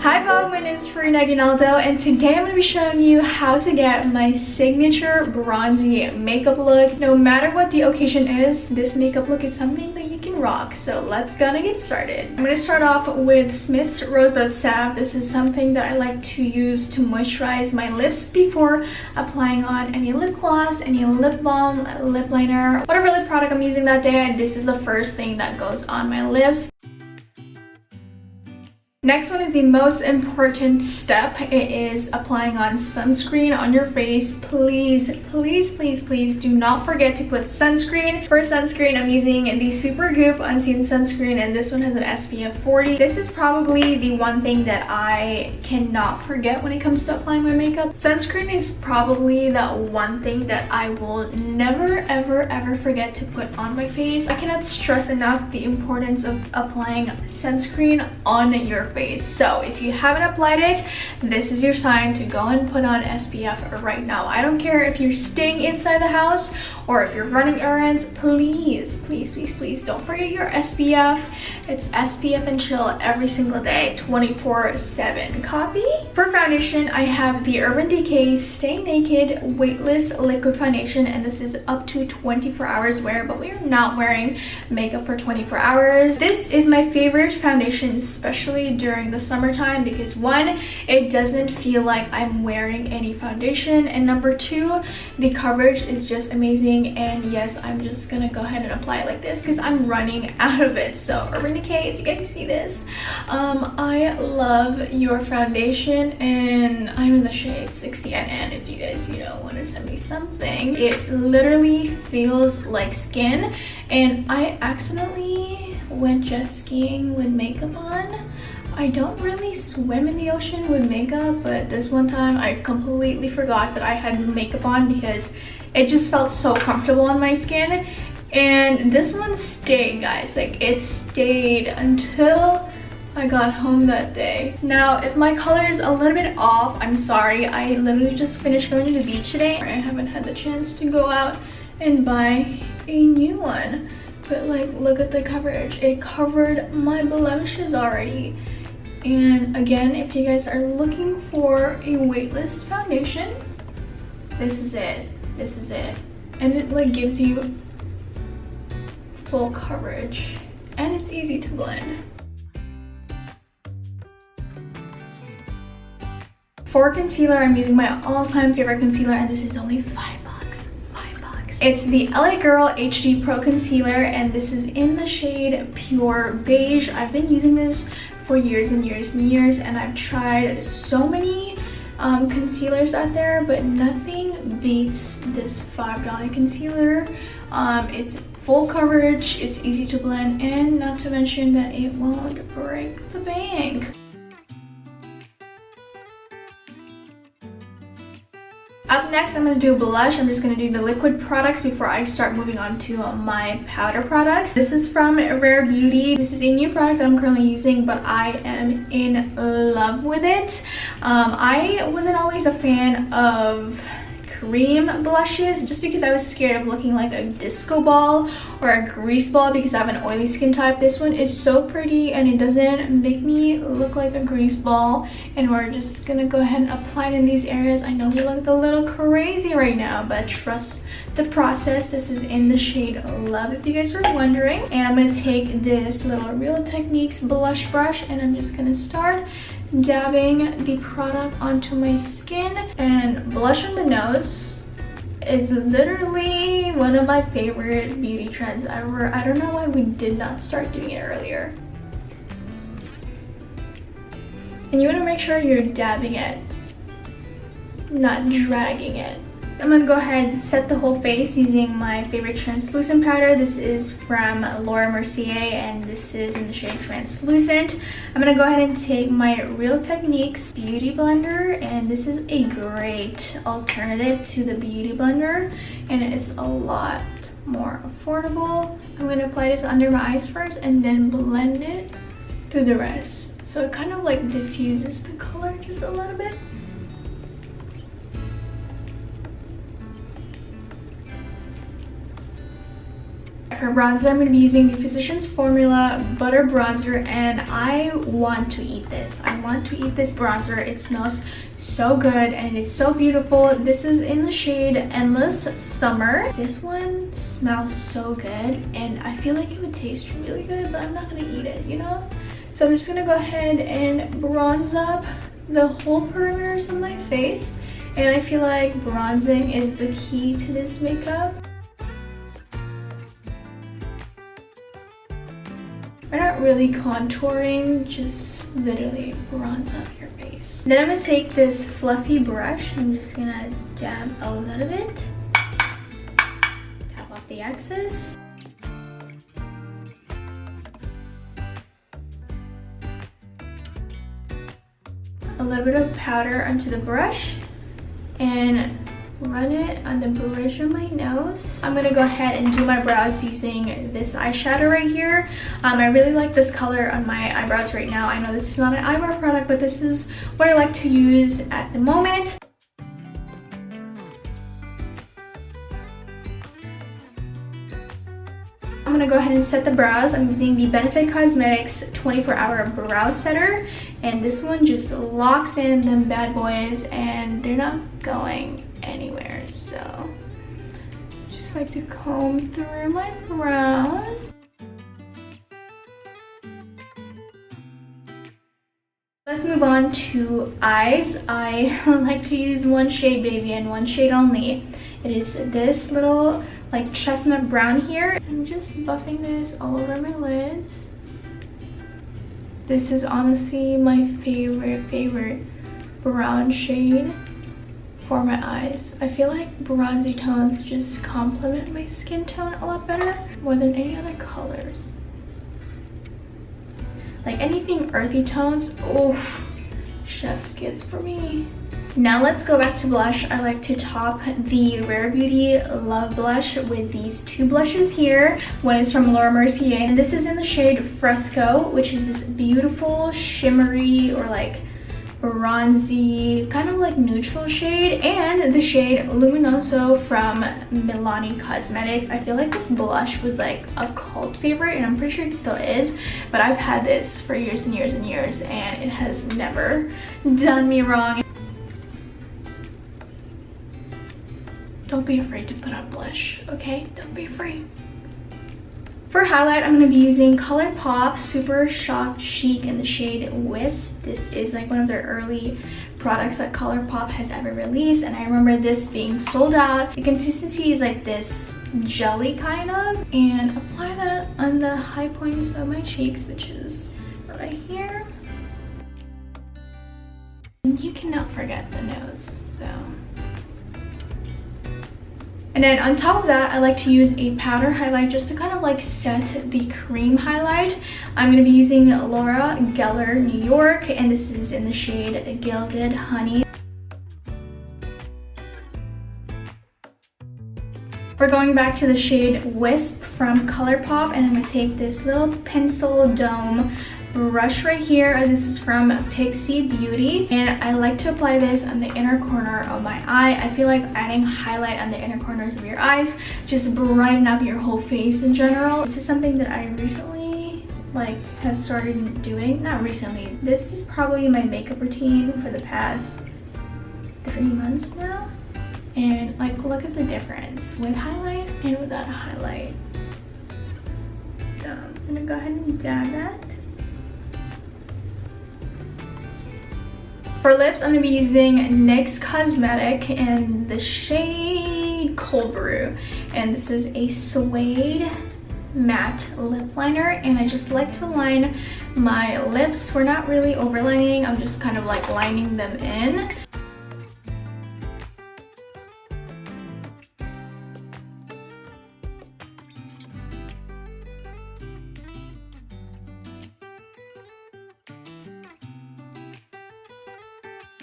Hi Vogue, my name is Farina Aguinaldo and today I'm going to be showing you how to get my signature bronzy makeup look. No matter what the occasion is, this makeup look is something that you can rock. So let's gonna get started. I'm going to start off with Smith's Rosebud Salve. This is something that I like to use to moisturize my lips before applying on any lip gloss, any lip balm, lip liner, whatever lip product I'm using that day. This is the first thing that goes on my lips. Next one is the most important step. It is applying on sunscreen on your face. Please, please, please, please do not forget to put sunscreen. For sunscreen, I'm using the Supergoop Unseen Sunscreen, and this one has an SPF 40. This is probably the one thing that I cannot forget when it comes to applying my makeup. Sunscreen is probably the one thing that I will never, ever, ever forget to put on my face. I cannot stress enough the importance of applying sunscreen on your face. So if you haven't applied it, this is your sign to go and put on SPF right now. I don't care if you're staying inside the house or if you're running errands. Please, please, please, please don't forget your SPF. It's SPF and chill every single day, 24/7. Copy. For foundation, I have the Urban Decay Stay Naked Weightless Liquid Foundation, and this is up to 24 hours wear, but we are not wearing makeup for 24 hours. This is my favorite foundation, especially during the summertime, because one, it doesn't feel like I'm wearing any foundation, and number two, the coverage is just amazing. And yes, I'm just gonna go ahead and apply it like this because I'm running out of it. So Urban Decay, if you guys see this, I love your foundation, and I'm in the shade 60NN if you guys, want to send me something. It literally feels like skin, and I accidentally went jet skiing with makeup on. I don't really swim in the ocean with makeup, but this one time I completely forgot that I had makeup on because it just felt so comfortable on my skin. And this one stayed, guys. Like, it stayed until I got home that day. Now, if my color is a little bit off, I'm sorry. I literally just finished going to the beach today. I haven't had the chance to go out and buy a new one. But like, look at the coverage. It covered my blemishes already. And again, if you guys are looking for a weightless foundation, this is it. This is it. And it like gives you full coverage, and it's easy to blend. For concealer, I'm using my all-time favorite concealer, and this is only $5. It's the LA Girl HD Pro Concealer, and this is in the shade Pure Beige. I've been using this for years and years and years, and I've tried so many concealers out there, but nothing beats this $5 concealer. It's full coverage, it's easy to blend, and not to mention that it won't break the bank. Up next, I'm going to do blush. I'm just going to do the liquid products before I start moving on to my powder products. This is from Rare Beauty. This is a new product that I'm currently using, but I am in love with it. I wasn't always a fan of cream blushes just because I was scared of looking like a disco ball or a grease ball because I have an oily skin type. This one is so pretty and it doesn't make me look like a grease ball, and we're just gonna go ahead and apply it in these areas. I know we look a little crazy right now, but trust the process. This is in the shade Love, if you guys were wondering. And I'm gonna take this little Real Techniques blush brush, and I'm just gonna start dabbing the product onto my skin. And blush on the nose is literally one of my favorite beauty trends ever. I don't know why we did not start doing it earlier. And you want to make sure you're dabbing it, not dragging it. I'm going to go ahead and set the whole face using my favorite translucent powder. This is from Laura Mercier, and this is in the shade Translucent. I'm going to go ahead and take my Real Techniques Beauty Blender, and this is a great alternative to the Beauty Blender, and it's a lot more affordable. I'm going to apply this under my eyes first and then blend it through the rest. So it kind of like diffuses the color just a little bit. For bronzer, I'm going to be using the Physicians Formula Butter Bronzer, and I want to eat this. I want to eat this bronzer. It smells so good and it is so beautiful. This is in the shade Endless Summer. This one smells so good and I feel like it would taste really good, but I'm not going to eat it, you know? So I'm just going to go ahead and bronze up the whole perimeters of my face. And I feel like bronzing is the key to this makeup. We're not really contouring, just literally bronze up your face. Then I'm gonna take this fluffy brush. I'm just gonna dab a little bit. Tap off the excess. A little bit of powder onto the brush and run it on the bridge of my nose. I'm gonna go ahead and do my brows using this eyeshadow right here. I really like this color on my eyebrows right now. I know this is not an eyebrow product, but this is what I like to use at the moment. I'm gonna go ahead and set the brows. I'm using the Benefit Cosmetics 24-hour brow setter, and this one just locks in them bad boys and they're not going anywhere. So just like to comb through my brows. Let's move on to eyes. I like to use one shade, baby, and one shade only. It is this little like chestnut brown here. I'm just buffing this all over my lids. This is honestly my favorite brown shade for my eyes. I feel like bronzy tones just complement my skin tone a lot better, more than any other colors. Like anything earthy tones, oh, chef's kiss for me. Now let's go back to blush. I like to top the Rare Beauty Love Blush with these two blushes here. One is from Laura Mercier, and this is in the shade Fresco, which is this beautiful shimmery or like bronzy kind of like neutral shade, and the shade Luminoso from Milani Cosmetics. I feel like this blush was like a cult favorite, and I'm pretty sure it still is, but I've had this for years and years and years and it has never done me wrong. Don't be afraid to put on blush, okay? Don't be afraid. For highlight, I'm going to be using ColourPop Super Shock Chic in the shade Wisp. This is like one of their early products that ColourPop has ever released, and I remember this being sold out. The consistency is like this jelly kind of, and apply that on the high points of my cheeks, which is right here. And you cannot forget the nose, so. And then on top of that, I like to use a powder highlight just to kind of like set the cream highlight. I'm going to be using Laura Geller New York, and this is in the shade Gilded Honey. We're going back to the shade Wisp from ColourPop, and I'm going to take this little pencil dome brush right here. This is from Pixie Beauty, and I like to apply this on the inner corner of my eye. I feel like adding highlight on the inner corners of your eyes just brighten up your whole face in general. This is something that I recently have started doing. Not recently, this is probably my makeup routine for the past 3 months now, and like look at the difference with highlight and without a highlight. So I'm gonna go ahead and dab that. For lips, I'm going to be using NYX Cosmetic in the shade Cold Brew. And this is a suede matte lip liner. And I just like to line my lips. We're not really overlining. I'm just kind of like lining them in.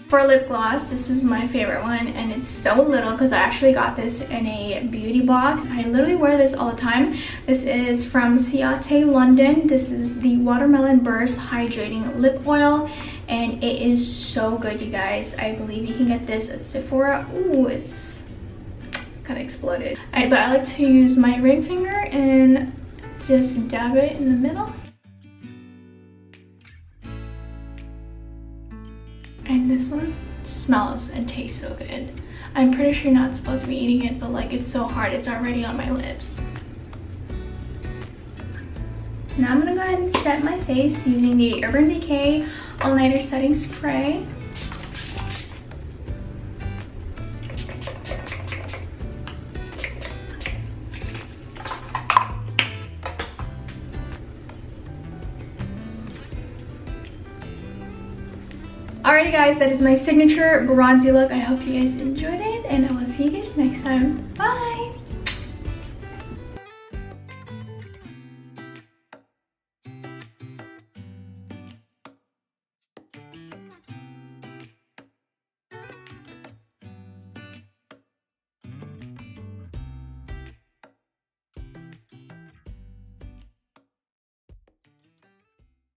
For lip gloss, this is my favorite one, and it's so little because I actually got this in a beauty box. I literally wear this all the time. This is from Ciate London. This is the Watermelon Burst Hydrating Lip Oil, and it is so good, you guys. I believe you can get this at Sephora. Ooh, it's kind of exploded. But I like to use my ring finger and just dab it in the middle. And this one smells and tastes so good. I'm pretty sure you're not supposed to be eating it, but like it's so hard, it's already on my lips. Now I'm gonna go ahead and set my face using the Urban Decay All Nighter Setting Spray. Alrighty guys, that is my signature bronzy look. I hope you guys enjoyed it, and I will see you guys next time. Bye!